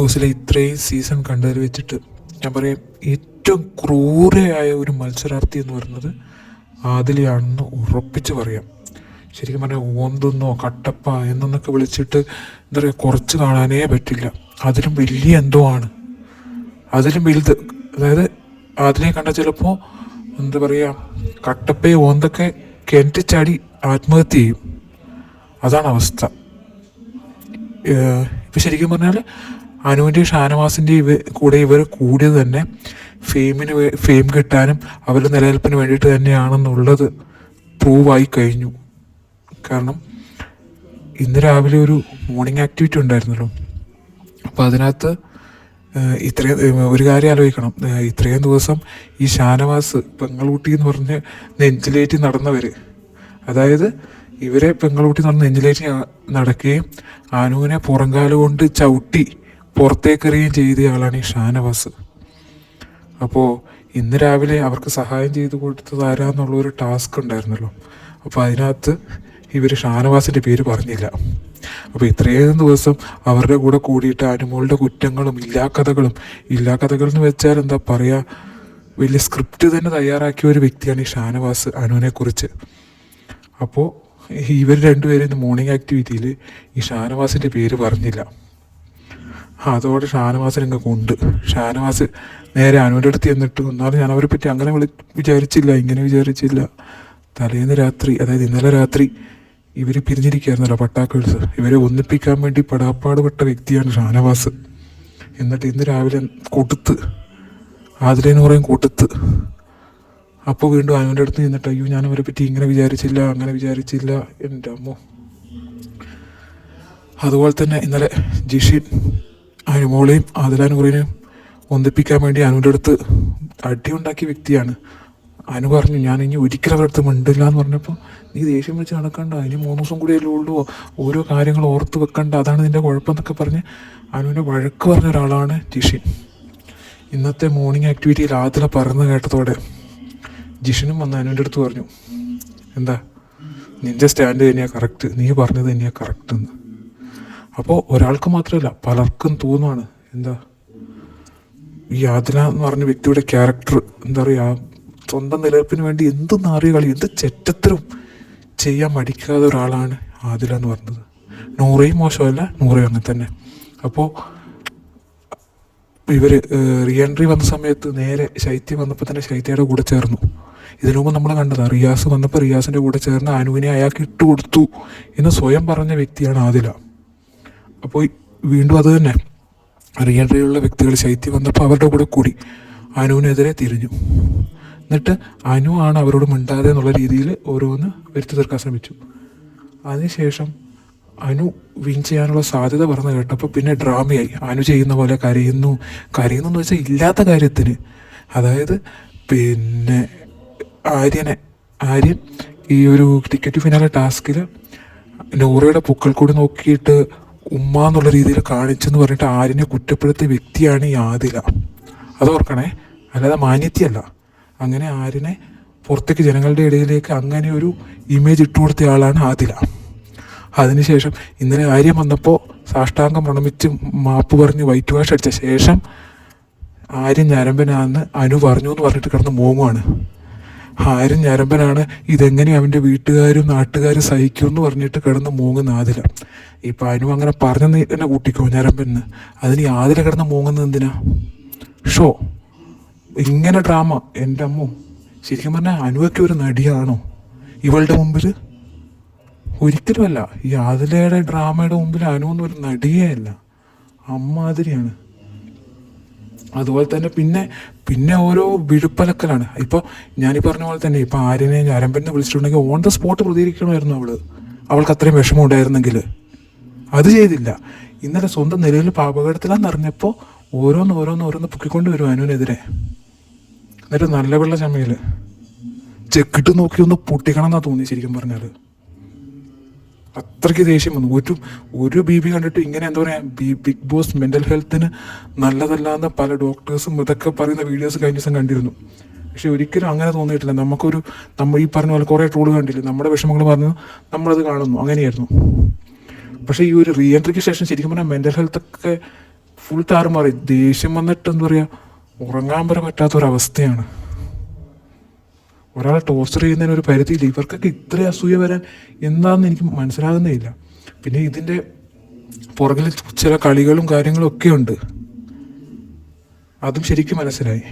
ബോസിലെ ഇത്രയും സീസൺ കണ്ടതിൽ വെച്ചിട്ട് ഞാൻ പറയാം ഏറ്റവും ക്രൂരയായ ഒരു മത്സരാർത്ഥി എന്ന് പറയുന്നത് ആദിലയാണെന്ന് ഉറപ്പിച്ച് പറയാം. ശരിക്കും പറഞ്ഞാൽ ഓന്തെന്നോ കട്ടപ്പ എന്നൊക്കെ വിളിച്ചിട്ട് എന്താ പറയുക, കുറച്ച് കാണാനേ പറ്റില്ല. അതിലും വലിയ എന്തോ ആണ്, അതിലും വലുത്. അതായത് ആദിലയെ കണ്ട ചിലപ്പോൾ എന്താ പറയുക, കട്ടപ്പയെ ഓന്തൊക്കെ കിണറ്റി ചാടി ആത്മഹത്യ ചെയ്യും. അതാണ് അവസ്ഥ. ഇപ്പം ശരിക്കും പറഞ്ഞാൽ അനുവിൻ്റെയും ഷാനവാസിൻ്റെയും കൂടെ ഇവർ കൂടിയത് തന്നെ ഫെയിം കിട്ടാനും അവരുടെ നിലനിൽപ്പിന് വേണ്ടിയിട്ട് തന്നെയാണെന്നുള്ളത് പ്രൂവായി കഴിഞ്ഞു. കാരണം ഇന്ന് രാവിലെ ഒരു മോർണിംഗ് ആക്ടിവിറ്റി ഉണ്ടായിരുന്നല്ലോ. അപ്പോൾ അതിനകത്ത് ഒരു കാര്യം ആലോചിക്കണം. ഇത്രയും ദിവസം ഈ ഷാനവാസ് പെങ്ങളൂട്ടി എന്ന് പറഞ്ഞ് നെഞ്ചിലേറ്റി നടന്നവർ, അതായത് ഇവരെ പെങ്ങളൂട്ടി നടന്ന് നെഞ്ചിലേറ്റി നടക്കുകയും അനുവിനെ പുറംകാല് കൊണ്ട് ചവിട്ടി പുറത്തേക്കെറിയുകയും ചെയ്ത ആളാണ് ഈ ഷാനവാസ്. അപ്പോൾ ഇന്ന് രാവിലെ അവർക്ക് സഹായം ചെയ്തു കൊടുത്തത് ആരാന്നുള്ളൊരു ടാസ്ക് ഉണ്ടായിരുന്നല്ലോ. അപ്പോൾ അതിനകത്ത് ഇവർ ഷാനവാസിൻ്റെ പേര് പറഞ്ഞില്ല. അപ്പോൾ ഇത്രയും ദിവസം അവരുടെ കൂടെ കൂടിയിട്ട് അനുമോളുടെ കുറ്റങ്ങളും ഇല്ലാക്കഥകൾ എന്ന് വെച്ചാൽ എന്താ പറയുക, വലിയ സ്ക്രിപ്റ്റ് തന്നെ തയ്യാറാക്കിയ ഒരു വ്യക്തിയാണ് ഈ ഷാനവാസ് അനുവിനെക്കുറിച്ച്. അപ്പോൾ ഇവർ രണ്ടുപേരും ഇന്ന് മോർണിംഗ് ആക്ടിവിറ്റിയിൽ ഈ ഷാനവാസിൻ്റെ പേര് പറഞ്ഞില്ല. അതോടെ ഷാനവാസിനെ കൊണ്ട് ഷാനവാസ് നേരെ അനുവിൻ്റെ അടുത്ത് ചെന്നിട്ട്, എന്നാലും ഞാൻ അവരെ പറ്റി അങ്ങനെ ഇങ്ങനെ വിചാരിച്ചില്ല. തലേന്ന് രാത്രി, അതായത് ഇന്നലെ രാത്രി ഇവർ പിരിഞ്ഞിരിക്കുകയായിരുന്നല്ലോ പട്ടാക്കേഴ്സ്. ഇവരെ ഒന്നിപ്പിക്കാൻ വേണ്ടി പെടാപ്പാട് പെട്ട വ്യക്തിയാണ് ഷാനവാസ്. എന്നിട്ട് ഇന്ന് രാവിലെ കൊടുത്ത് ആദിലേന്ന് പറയും കൊടുത്ത്. അപ്പോൾ വീണ്ടും അനുവിൻ്റെ അടുത്ത് ചെന്നിട്ട്, അയ്യോ ഞാൻ അവരെ പറ്റി അങ്ങനെ വിചാരിച്ചില്ല എൻ്റെ അമ്മോ. അതുപോലെ തന്നെ ഇന്നലെ ജിഷിൻ അനുമോളെയും ആദിലാനൂറിനെയും ഒന്നിപ്പിക്കാൻ വേണ്ടി അനുവിൻ്റെ അടുത്ത് അടി ഉണ്ടാക്കിയ വ്യക്തിയാണ്. അനു പറഞ്ഞു, ഞാൻ ഇനി ഒരിക്കലും അവരുടെ അടുത്ത് മിണ്ടില്ല എന്ന് പറഞ്ഞപ്പോൾ, നീ ദേഷ്യം വെച്ച് നടക്കണ്ട, ഇനി 3 ദിവസം കൂടിയല്ലേ ഉള്ളൂ, ഓരോ കാര്യങ്ങൾ ഓർത്ത് വെക്കണ്ട, അതാണ് നിൻ്റെ കുഴപ്പമെന്നൊക്കെ പറഞ്ഞ് അനുവിനെ വഴക്ക് പറഞ്ഞ ഒരാളാണ് ജിഷിൻ. ഇന്നത്തെ മോർണിംഗ് ആക്ടിവിറ്റിയിൽ ആദില പറഞ്ഞു കേട്ടതോടെ ജിഷിനും വന്ന് അനുവിൻ്റെ അടുത്ത് പറഞ്ഞു, എന്താ നിൻ്റെ സ്റ്റാൻഡ് തന്നെയാണ് കറക്റ്റ്, നീ പറഞ്ഞത് തന്നെയാണ് കറക്റ്റ് എന്ന്. അപ്പോൾ ഒരാൾക്ക് മാത്രമല്ല പലർക്കും തോന്നുവാണ്, എന്താ ഈ ആദില എന്ന് പറഞ്ഞ വ്യക്തിയുടെ ക്യാരക്ടർ എന്താ പറയുക, സ്വന്തം നിലനിൽപ്പിന് വേണ്ടി എന്ത് നാറിയ കളി, എന്ത് ചെറ്റത്തരം ചെയ്യാൻ മടിക്കാത്ത ഒരാളാണ് ആദില എന്ന് പറഞ്ഞത്. നൂറയും മോശമല്ല, നൂറയും അങ്ങനെ തന്നെ. അപ്പോൾ ഇവർ റീ എൻട്രി വന്ന സമയത്ത് നേരെ ശൈത്യ വന്നപ്പോൾ തന്നെ ശൈത്യയുടെ കൂടെ ചേർന്നു. ഇതിനു മുമ്പ് നമ്മൾ കണ്ടതാണ്, റിയാസ് വന്നപ്പോൾ റിയാസിൻ്റെ കൂടെ ചേർന്ന് അനുവിനെ അയാൾക്ക് ഇട്ട് കൊടുത്തു എന്ന് സ്വയം പറഞ്ഞ വ്യക്തിയാണ് ആദില. അപ്പോൾ വീണ്ടും അത് തന്നെ റീ എൻട്രിയിലുള്ള വ്യക്തികൾ ശൈത്യം വന്നപ്പോൾ അവരുടെ കൂടെ കൂടി അനുവിനെതിരെ തിരിഞ്ഞു. എന്നിട്ട് അനു ആണ് അവരോട് മിണ്ടാതെ എന്നുള്ള രീതിയിൽ ഓരോന്ന് വരുത്തി തീർക്കാൻ ശ്രമിച്ചു. അതിനുശേഷം അനു വിൻ ചെയ്യാനുള്ള സാധ്യത പറഞ്ഞു കേട്ടപ്പോൾ പിന്നെ ഡ്രാമയായി. അനു ചെയ്യുന്ന പോലെ കരയുന്നു എന്ന് വെച്ചാൽ ഇല്ലാത്ത കാര്യത്തിന്. അതായത് പിന്നെ ആര്യൻ ഈ ഒരു ടിക്കറ്റ് ഫിനാലെ ടാസ്കിൽ നൂറയുടെ പൂക്കൾ കൂടി നോക്കിയിട്ട് ഉമ്മ എന്നുള്ള രീതിയിൽ കാണിച്ചെന്ന് പറഞ്ഞിട്ട് ആര്യനെ കുറ്റപ്പെടുത്തിയ വ്യക്തിയാണ് ഈ ആദില. അതോർക്കണേ, അല്ലാതെ മാന്യത്യല്ല. അങ്ങനെ ആര്യനെ പുറത്തേക്ക് ജനങ്ങളുടെ ഇടയിലേക്ക് അങ്ങനെ ഒരു ഇമേജ് ഇട്ടു കൊടുത്ത ആളാണ് ആദില. അതിനുശേഷം ഇന്നലെ ആര്യം വന്നപ്പോൾ സാഷ്ടാംഗം പ്രണമിച്ച് മാപ്പ് പറഞ്ഞ് വൈറ്റ് വാഷ് അടിച്ച ശേഷം ആര്യൻ ഞരമ്പനാണെന്ന് അനു പറഞ്ഞു എന്ന് പറഞ്ഞിട്ട് കിടന്ന് മോങ്ങുവാണ്. ആര്യൻ ഞരമ്പനാണ്, ഇതെങ്ങനെ അവൻ്റെ വീട്ടുകാരും നാട്ടുകാരും സഹിക്കുമെന്ന് പറഞ്ഞിട്ട് കിടന്ന് മൂങ്ങുന്ന ആദില. ഇപ്പം അനു അങ്ങനെ പറഞ്ഞെന്ന് തന്നെ കൂട്ടിക്കോ ഞരമ്പെന്ന്. അതിന് ആദില കിടന്ന് മൂങ്ങുന്നത് എന്തിനാ? ഷോ ഇങ്ങനെ ഡ്രാമ. എൻ്റെ അമ്മോ, ശരിക്കും പറഞ്ഞാൽ അനുവൊക്കെ ഒരു നടിയാണോ ഇവളുടെ മുമ്പിൽ? ഒരിക്കലുമല്ല. ഈ ആദിലയുടെ ഡ്രാമയുടെ മുമ്പിൽ അനു ഒന്നും ഒരു നടിയേ അല്ല, അമ്മാതിരിയാണ്. അതുപോലെ തന്നെ പിന്നെ ഓരോ വിഴുപ്പലക്കലാണ്. ഇപ്പോൾ ഞാനീ പറഞ്ഞ പോലെ തന്നെ ഇപ്പോൾ ആര്യനെ ഞരമ്പെന്ന് വിളിച്ചിട്ടുണ്ടെങ്കിൽ ഓൺ ദ സ്പോട്ട് പ്രതികരിക്കണമായിരുന്നു അവൾക്ക് അത്രയും വിഷമം ഉണ്ടായിരുന്നെങ്കിൽ. അത് ചെയ്തില്ല. ഇന്നലെ സ്വന്തം നിലയിൽ അപകടത്തിലാന്ന് അറിഞ്ഞപ്പോൾ ഓരോന്ന് പൊക്കിക്കൊണ്ട് വരും അനുവിനെതിരെ. എന്നിട്ട് നല്ല വെള്ള ചമയിൽ ചെക്കിട്ട് നോക്കി ഒന്ന് പൊട്ടിക്കണം എന്നാ തോന്നി. ശരിക്കും പറഞ്ഞാൽ അത്രയ്ക്ക് ദേഷ്യം വന്നു. ഒരു ബി കണ്ടിട്ട് ഇങ്ങനെ എന്താ പറയുക, ബിഗ് ബോസ് മെൻ്റൽ ഹെൽത്തിന് നല്ലതല്ലാന്ന് പല ഡോക്ടേഴ്സും ഇതൊക്കെ പറയുന്ന വീഡിയോസ് കഴിഞ്ഞ ദിവസം കണ്ടിരുന്നു. പക്ഷെ ഒരിക്കലും അങ്ങനെ തോന്നിയിട്ടില്ല. നമ്മൾ ഈ പറഞ്ഞ പോലെ കുറേ ട്രോള് കണ്ടില്ല, നമ്മുടെ വിഷമങ്ങൾ പറഞ്ഞു നമ്മളത് കാണുന്നു, അങ്ങനെയായിരുന്നു. പക്ഷേ ഈ ഒരു റീ എൻട്രിക്ക് ശേഷം ശരിക്കും പറഞ്ഞാൽ മെൻ്റൽ ഹെൽത്തൊക്കെ ഫുൾ താറുമാറി. ദേഷ്യം വന്നിട്ട് എന്താ പറയുക, ഉറങ്ങാൻ വരെ പറ്റാത്തൊരവസ്ഥയാണ്. ഒരാളെ ടോർച്ചർ ചെയ്യുന്നതിന് ഒരു പരിധിയില്ല. ഇവർക്കൊക്കെ ഇത്രയും അസൂയ വരാൻ എന്താണെന്ന് എനിക്ക് മനസ്സിലാകുന്നേ ഇല്ല. പിന്നെ ഇതിൻ്റെ പുറകിൽ ചില കളികളും കാര്യങ്ങളും ഒക്കെ ഉണ്ട്, അതും ശരിക്കും മനസ്സിലായി.